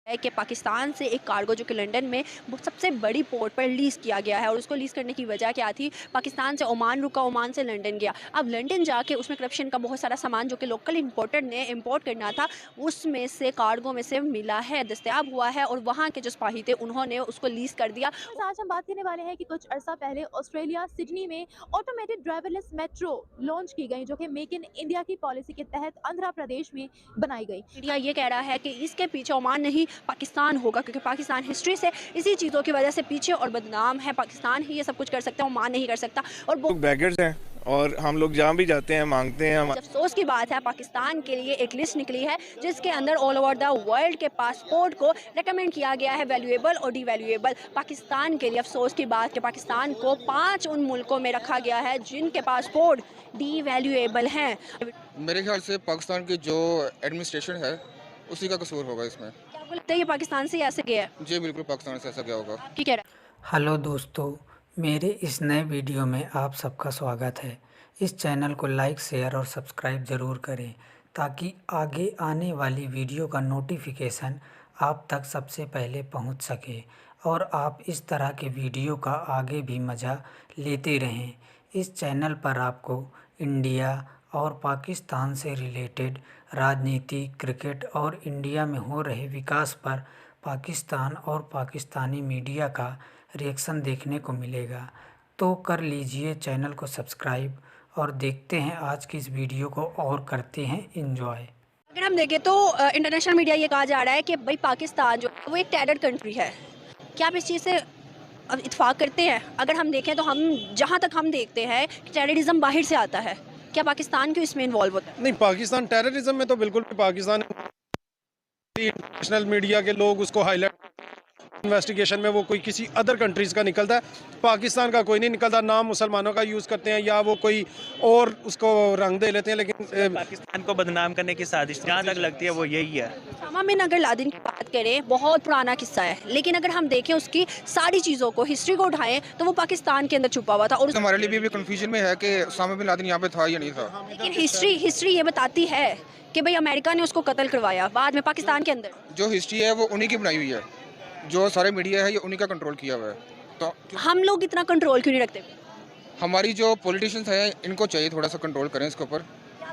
है कि पाकिस्तान से एक कार्गो जो कि लंदन में सबसे बड़ी पोर्ट पर लीज़ किया गया है और उसको लीज़ करने की वजह क्या थी। पाकिस्तान से ओमान रुका, ओमान से लंदन गया। अब लंदन जाके उसमें करप्शन का बहुत सारा सामान जो कि लोकल इंपोर्टर ने इंपोर्ट करना था, उसमें से कार्गो में से मिला है, दस्तयाब हुआ है और वहाँ के जो सिपाही थे उन्होंने उसको लीज़ कर दिया। आज हम बात करने वाले हैं कि कुछ अरसा पहले ऑस्ट्रेलिया सिडनी में ऑटोमेटेड ड्राइवरलेस मेट्रो लॉन्च की गई, जो कि मेक इन इंडिया की पॉलिसी के तहत आंध्र प्रदेश में बनाई गई। मीडिया ये कह रहा है कि इसके पीछे ओमान नहीं पाकिस्तान होगा, क्योंकि पाकिस्तान हिस्ट्री से इसी चीज़ों की वजह से पीछे और बदनाम है। पाकिस्तान ही ये सब कुछ कर सकता है, ओमान नहीं कर सकता। और लोग बैगर्स हैं और हम लोग जहाँ भी जाते हैं मांगते हैं। अफसोस की बात है, पाकिस्तान के लिए एक लिस्ट निकली है जिसके अंदर ऑल ओवर द वर्ल्ड के पासपोर्ट को रेकमेंड किया गया है, वैल्यूएबल और डिवैल्यूएबल। पाकिस्तान के लिए अफसोस की बात कि पाकिस्तान को 5 उन मुल्कों में रखा गया है जिनके पासपोर्ट डिवैल्यूएबल हैं। मेरे ख्याल से पाकिस्तान की जो एडमिनिस्ट्रेशन है उसी का कसूर होगा इसमें। क्या आपको लगता है ये पाकिस्तान से ऐसे गया है? जी बिल्कुल, पाकिस्तान से ऐसा क्या होगा। आपकी कह रहा है? हेलो दोस्तों, मेरे इस नए वीडियो में आप सबका स्वागत है। इस चैनल को लाइक, शेयर और सब्सक्राइब ज़रूर करें ताकि आगे आने वाली वीडियो का नोटिफिकेशन आप तक सबसे पहले पहुंच सके और आप इस तरह के वीडियो का आगे भी मज़ा लेते रहें। इस चैनल पर आपको इंडिया और पाकिस्तान से रिलेटेड राजनीति, क्रिकेट और इंडिया में हो रहे विकास पर पाकिस्तान और पाकिस्तानी मीडिया का रिएक्शन देखने को मिलेगा। तो कर लीजिए चैनल को सब्सक्राइब और देखते हैं आज की इस वीडियो को और करते हैं एंजॉय। अगर हम देखें तो इंटरनेशनल मीडिया ये कहा जा रहा है कि भाई पाकिस्तान जो है वो एक टेरर कंट्री है। क्या आप इस चीज़ से इत्फाक करते हैं? अगर हम देखें तो हम जहाँ तक हम देखते हैं कि टेररिज्म बाहर से आता है, क्या पाकिस्तान क्यों इसमें इन्वॉल्व होता है? नहीं, पाकिस्तान टेररिज्म में तो बिल्कुल भी पाकिस्तान, इंटरनेशनल मीडिया के लोग उसको हाईलाइट, इन्वेस्टिगेशन में वो कोई किसी अदर कंट्रीज़ का निकलता है, पाकिस्तान का कोई नहीं निकलता। नाम मुसलमानों का यूज़ करते हैं या वो कोई और उसको रंग दे लेते हैं, लेकिन पाकिस्तान को बदनाम करने की साजिश जहाँ तक लगती है वो यही है। उसामा बिन अगर लादेन की बात करें, बहुत पुराना किस्सा है, लेकिन अगर हम देखें उसकी सारी चीज़ों को, हिस्ट्री को उठाएं तो वो पाकिस्तान के अंदर छुपा हुआ था। और हमारे लिए भी कंफ्यूजन में है कि उसामा बिन लादेन यहाँ पे था या नहीं था। लेकिन हिस्ट्री ये बताती है कि भाई अमेरिका ने उसको कत्ल करवाया बाद में पाकिस्तान के अंदर। जो हिस्ट्री है वो उन्हीं की बनाई हुई है, जो सारे मीडिया है ये उन्हीं का कंट्रोल किया हुआ है। तो हम लोग इतना कंट्रोल क्यों नहीं रखते? हमारी जो पॉलिटिशियंस हैं इनको चाहिए थोड़ा सा कंट्रोल करें इसके ऊपर।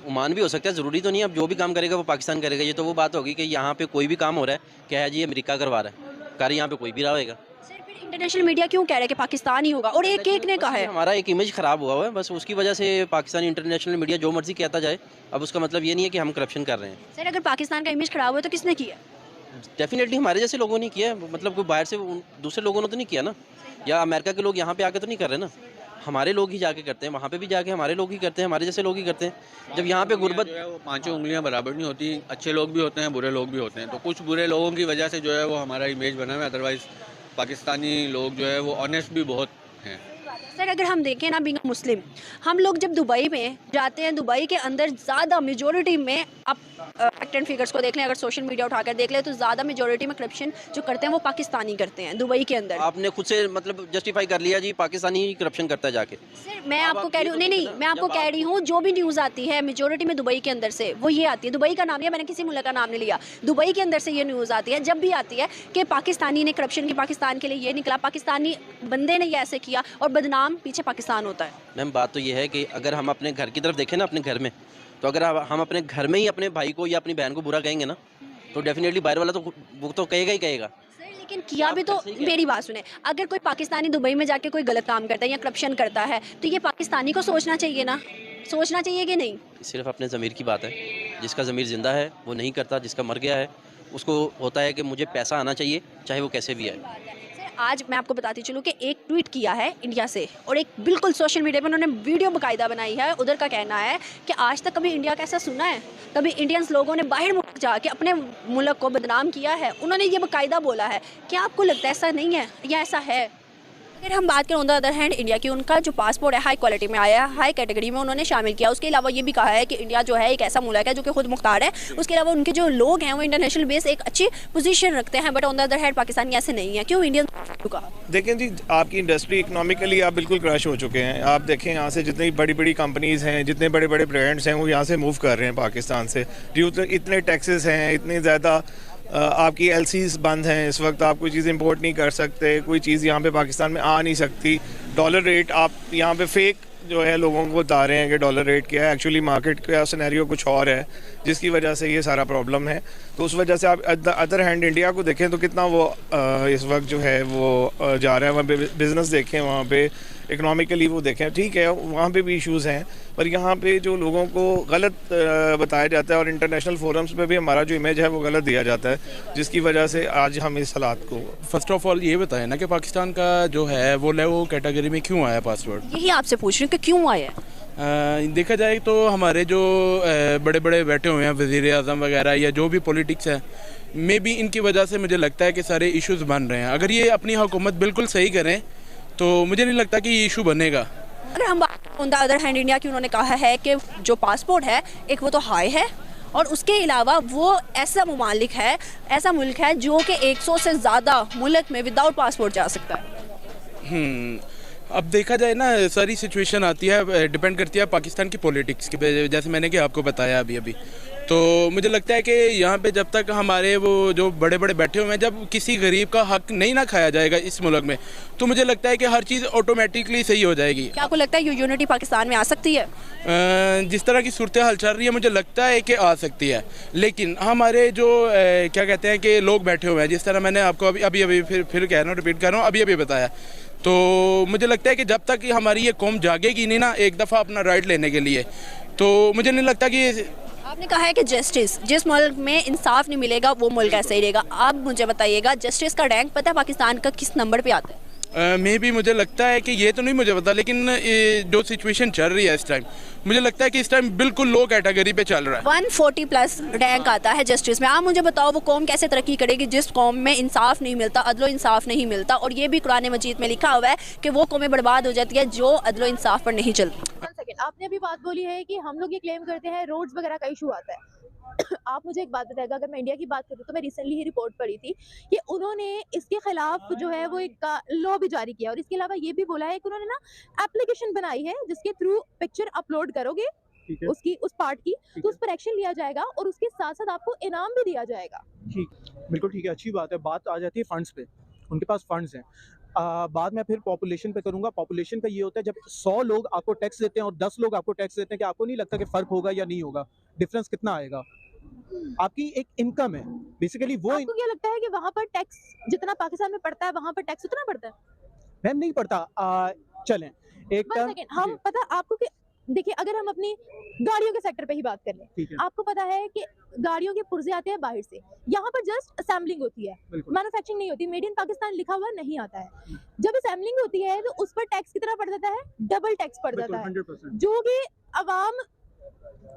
ओमान भी हो सकता है, ज़रूरी तो नहीं है। अब जो भी काम करेगा वो पाकिस्तान करेगा। ये तो वो बात होगी कि यहाँ पे कोई भी काम हो रहा है क्या है जी अमेरिका करवा रहा है, कार्य यहाँ पे कोई भी रहा होगा। सिर्फ इंटरनेशनल मीडिया क्यों कह रहा है कि पाकिस्तान ही होगा? और एक ने कहा है हमारा एक इमेज ख़राब हुआ है, बस उसकी वजह से पाकिस्तानी इंटरनेशनल मीडिया जो मर्जी कहता जाए। अब उसका मतलब ये नहीं है कि हम करप्शन कर रहे हैं। सर, अगर पाकिस्तान का इमेज खराब हुआ तो किसने किया? डेफिनेटली हमारे जैसे लोगों ने किया है, मतलब कोई बाहर से दूसरे लोगों ने तो नहीं किया ना, या अमेरिका के लोग यहाँ पे आके तो नहीं कर रहे ना। हमारे लोग ही जाके करते हैं, वहाँ पे भी जाके हमारे लोग ही करते हैं, हमारे जैसे लोग ही करते हैं। जब यहाँ पे गुर्बत वो पांचों उंगलियां बराबर नहीं होती, अच्छे लोग भी होते हैं, बुरे लोग भी होते हैं। तो कुछ बुरे लोगों की वजह से जो है वो हमारा इमेज बना है, अदरवाइज पाकिस्तानी लोग जो है वो ऑनेस्ट भी बहुत हैं। सर, अगर हम देखें ना, बीइंग मुस्लिम, हम लोग जब दुबई में जाते हैं, दुबई के अंदर ज़्यादा मेजोरिटी में आप फैक्ट एंड फिगर्स को देख लें, अगर सोशल मीडिया उठाकर देख लें तो ज़्यादा मेजोरिटी में करप्शन जो करते हैं वो पाकिस्तानी करते हैं दुबई के अंदर। आपने खुद से मतलब जस्टिफाई कर लिया जी पाकिस्तानी ही करप्शन करता है जाके। सर, मैं आपको कह रही हूँ, नहीं, मैं आपको कह रही हूँ जो भी न्यूज़ आती है मेजोरिटी में दुबई के अंदर से वो ये आती है। दुबई का नाम लिया मैंने, किसी मुल्क का नाम नहीं लिया, दुबई के अंदर से ये न्यूज़ आती है। जब भी आती है कि पाकिस्तानी ने करप्शन की, पाकिस्तान के लिए ये निकला, पाकिस्तानी बंदे ने ये ऐसे किया, और बदनाम पीछे पाकिस्तान होता है। मैम बात तो ये है कि अगर हम अपने घर की तरफ देखें ना, अपने घर में, तो अगर हम अपने घर में ही अपने भाई को या अपनी बहन को बुरा कहेंगे ना, तो डेफिनेटली बाहर वाला तो वो तो कहेगा ही कहेगा। सर, लेकिन किया भी तो, मेरी बात सुने, अगर कोई पाकिस्तानी दुबई में जाके कोई गलत काम करता है या करप्शन करता है तो ये पाकिस्तानी को सोचना चाहिए ना, सोचना चाहिए कि नहीं? सिर्फ अपने ज़मीर की बात है। जिसका ज़मीर ज़िंदा है वो नहीं करता, जिसका मर गया है उसको होता है कि मुझे पैसा आना चाहिए चाहे वो कैसे भी आए। आज मैं आपको बताती चलूँ कि एक ट्वीट किया है इंडिया से, और एक बिल्कुल सोशल मीडिया पर उन्होंने वीडियो बाकायदा बनाई है। उधर का कहना है कि आज तक कभी इंडिया का ऐसा सुना है, कभी इंडियंस लोगों ने बाहर मुल्क जाके अपने मुल्क को बदनाम किया है? उन्होंने ये बाकायदा बोला है। क्या आपको लगता है ऐसा नहीं है या ऐसा है? अगर हम बात करें on the other hand India की, उनका जो पासपोर्ट है हाई क्वालिटी में आया है, हाई कैटेगरी में उन्होंने शामिल किया। उसके अलावा ये भी कहा है कि इंडिया जो है एक ऐसा मुल्क है जो कि खुद मुख्तार है। उसके अलावा उनके जो लोग हैं वो इंटरनेशनल बेस एक अच्छी पोजीशन रखते हैं, but on the other hand Pakistani ऐसे नहीं है। क्यों इंडियन का? देखें जी, आपकी इंडस्ट्री इकोनॉमिकली आप बिल्कुल क्रश हो चुके हैं। आप देखें यहाँ से जितनी बड़ी बड़ी कंपनीज़ हैं, जितने बड़े बड़े ब्रांड्स हैं, वो यहाँ से मूव कर रहे हैं पाकिस्तान से। इतने टैक्सेस हैं, इतनी ज़्यादा आपकी एलसीज बंद हैं इस वक्त, आप कोई चीज़ इंपोर्ट नहीं कर सकते, कोई चीज़ यहाँ पे पाकिस्तान में आ नहीं सकती। डॉलर रेट आप यहाँ पे फेक जो है लोगों को बता रहे हैं कि डॉलर रेट क्या है, एक्चुअली मार्केट का सिनेरियो कुछ और है, जिसकी वजह से ये सारा प्रॉब्लम है। तो उस वजह से आप अदर हैंड इंडिया को देखें तो कितना वो इस वक्त जो है वो जा रहा है, वहाँ पे बिज़नेस देखें, वहाँ पे इकनॉमिकली वो देखें, ठीक है वहाँ पे भी इश्यूज़ हैं, पर यहाँ पे जो लोगों को गलत बताया जाता है और इंटरनेशनल फोरम्स पे भी हमारा जो इमेज है वो गलत दिया जाता है, जिसकी वजह से आज हम इस हालात को। फर्स्ट ऑफ ऑल ये बताएं ना कि पाकिस्तान का जो है वो लो कैटेगरी में क्यों आया पासवर्ड? यही आपसे पूछ रही हूँ कि क्यों आया है। देखा जाए तो हमारे जो बड़े बड़े बैठे हुए हैं वज़ीर आज़म वगैरह या जो भी पॉलिटिक्स है, मे बी इनकी वजह से मुझे लगता है कि सारे इश्यूज़ बन रहे हैं। अगर ये अपनी हुकूमत बिल्कुल सही करें तो मुझे नहीं लगता कि ये इशू बनेगा। अगर हम on the other hand India की, उन्होंने कहा है कि जो पासपोर्ट है एक वो तो हाई है, और उसके अलावा वो ऐसा मुमालिक है, ऐसा मुल्क है जो कि 100 से ज़्यादा मुल्क में विदाउट पासपोर्ट जा सकता है। अब देखा जाए ना, सारी सिचुएशन आती है, डिपेंड करती है पाकिस्तान की पॉलिटिक्स की पे, जैसे मैंने कि आपको बताया अभी तो मुझे लगता है कि यहाँ पे जब तक हमारे वो जो बड़े बड़े बैठे हुए हैं, जब किसी गरीब का हक नहीं ना खाया जाएगा इस मुल्क में, तो मुझे लगता है कि हर चीज़ ऑटोमेटिकली सही हो जाएगी। क्या आपको लगता है यूनिटी पाकिस्तान में आ सकती है? जिस तरह की सूरत हाल चल रही है मुझे लगता है कि आ सकती है, लेकिन हमारे जो क्या कहते हैं कि लोग बैठे हुए हैं, जिस तरह मैंने आपको अभी फिर कह रहा हूँ, रिपीट कर रहा हूँ, अभी बताया, तो मुझे लगता है कि जब तक हमारी ये कौम जागेगी नहीं ना एक दफ़ा अपना राइट लेने के लिए, तो मुझे नहीं लगता कि। आपने कहा है कि जस्टिस, जिस मुल्क में इंसाफ नहीं मिलेगा वो मुल्क ऐसे ही रहेगा। आप मुझे बताइएगा जस्टिस का रैंक पता है पाकिस्तान का किस नंबर पे आता है? मे बी मुझे लगता है कि ये तो नहीं मुझे पता, लेकिन जो सिचुएशन चल रही है इस टाइम, मुझे लगता है कि इस टाइम बिल्कुल लो कैटेगरी पे चल रहा है। 140 प्लस रैंक आता है जस्टिस में। आप मुझे बताओ वो कौम कैसे तरक्की करेगी जिस कौम में इंसाफ नहीं मिलता, अदलो इंसाफ नहीं मिलता, और ये भी कुरान मजीद में लिखा हुआ है कि वो कौमें बर्बाद हो जाती है जो अदलो इंसाफ पर नहीं चलती। आपने अभी बात बोली है कि हम लोग ये क्लेम करते हैं रोड्स वगैरह का इशू आता है। आप मुझे एक बात बताइएगा, अगर मैं इंडिया की बात करूँ तो मैं रिसेंटली ही रिपोर्ट पढ़ी थी कि उन्होंने इसके खिलाफ जो है वो एक लॉ भी जारी किया, और इसके अलावा ये भी बोला है कि उन्होंने ना एप्लीकेशन बनाई है जिसके थ्रू पिक्चर अपलोड करोगे उसकी उस पार्ट की, तो उस पर एक्शन लिया जाएगा और उसके साथ साथ आपको इनाम भी दिया जाएगा। ठीक, बिल्कुल ठीक है, अच्छी बात है। बात आ जाती है फंड्स पे, उनके पास फंड्स हैं। बाद में फिर पॉपुलेशन पे करूंगा। पॉपुलेशन का ये होता है जब 100 लोग आपको टैक्स देते हैं और 10 लोग आपको टैक्स देते हैं, कि आपको नहीं लगता कि फ़र्क होगा या नहीं होगा? डिफरेंस कितना आएगा? आपकी एक इनकम है बेसिकली वो। आपको क्या लगता है कि वहाँ पर टैक्स जितना पाकिस्तान में पड़ता है वहाँ पर टैक्स उतना पड़ता है? मैम नहीं पड़ता। चलें एक हम पता आपको कि देखिए, अगर हम अपनी गाड़ियों के सेक्टर पे ही बात कर लें, आपको पता है कि गाड़ियों के पुर्जे आते हैं बाहर से, यहाँ पर जस्ट असेंबलिंग होती है, मैन्युफैक्चरिंग नहीं होती, मेड इन पाकिस्तान लिखा हुआ नहीं आता है। जब असेंबलिंग होती है तो उस पर टैक्स कितना पड़ जाता है? डबल टैक्स पड़ जाता है, जो कि आम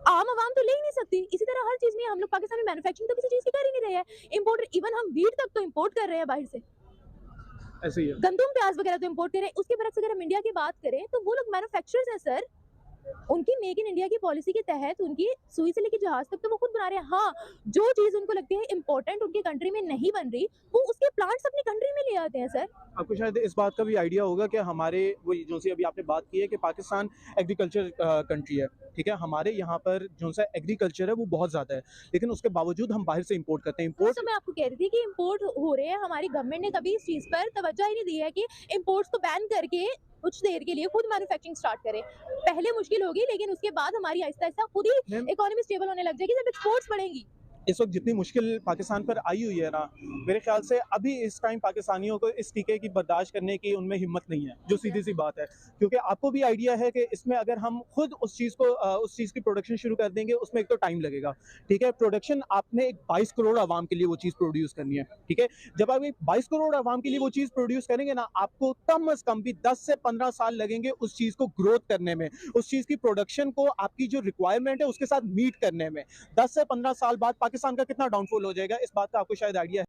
आवाम तो ले ही नहीं सकती। इसी तरह हर चीज में हम लोग पाकिस्तान में मैन्युफैक्चरिंग तो किसी चीज की कर ही नहीं रहे हैं, इम्पोर्ट, इवन हम वीट तक तो इम्पोर्ट कर रहे हैं बाहर से, ऐसे ही है। गंदम प्याज वगैरह तो इम्पोर्ट कर रहे हैं। उसके बरक्स अगर हम इंडिया की बात करें तो वो लोग मैन्युफैक्चरर्स हैं सर, उनकी मेक इन इंडिया की पॉलिसी के तहत उनकी सुई से लेकर जहाज तक तो वो खुद बना रहे हैं। हाँ, जो चीज उनको लगती है इंपॉर्टेंट उनकी कंट्री में नहीं बन रही, वो उसके प्लांट्स अपनी कंट्री में ले आते हैं सर। आपको शायद इस बात का भी आइडिया होगा कि हमारे वो जो सी अभी आपने बात की है कि पाकिस्तान एग्रीकल्चर कंट्री है, ठीक है, हमारे यहाँ पर जो सा एग्रीकल्चर है वो बहुत ज़्यादा है, लेकिन उसके बावजूद हम बाहर से इंपोर्ट करते हैं। इंपोर्ट तो मैं आपको कह रही थी कि इंपोर्ट हो रहे हैं, हमारी गवर्नमेंट ने कभी इस चीज़ पर तवज्जो ही नहीं दी है कि इंपोर्ट्स को बैन करके कुछ देर के लिए खुद मैन्युफैक्चरिंग स्टार्ट करें। पहले मुश्किल होगी, लेकिन उसके बाद हमारी आहिस्ता आहिस्ता खुद ही इकोनॉमी स्टेबल होने लग जाएगी जब एक्सपोर्ट्स बढ़ेंगी। इस वक्त जितनी मुश्किल पाकिस्तान पर आई हुई है ना, मेरे ख्याल से अभी इस टाइम पाकिस्तानियों को इस टीके की बर्दाश्त करने की उनमें हिम्मत नहीं है, जो सीधी सी बात है। क्योंकि आपको भी आइडिया है कि इसमें अगर हम खुद उस चीज़ की प्रोडक्शन शुरू कर देंगे, उसमें एक तो टाइम लगेगा, ठीक है। प्रोडक्शन आपने एक 22 करोड़ आवाम के लिए वो चीज़ प्रोड्यूस करनी है, ठीक है। जब आप एक 22 करोड़ आवाम के लिए वो चीज़ प्रोड्यूस करेंगे ना, आपको कम अज़ कम भी 10 से 15 साल लगेंगे उस चीज़ को ग्रोथ करने में, उस चीज़ की प्रोडक्शन को आपकी जो रिक्वायरमेंट है उसके साथ मीट करने में। 10 से 15 साल बाद पाकिस्तान का कितना डाउनफॉल हो जाएगा, इस बात का आपको शायद आइडिया है।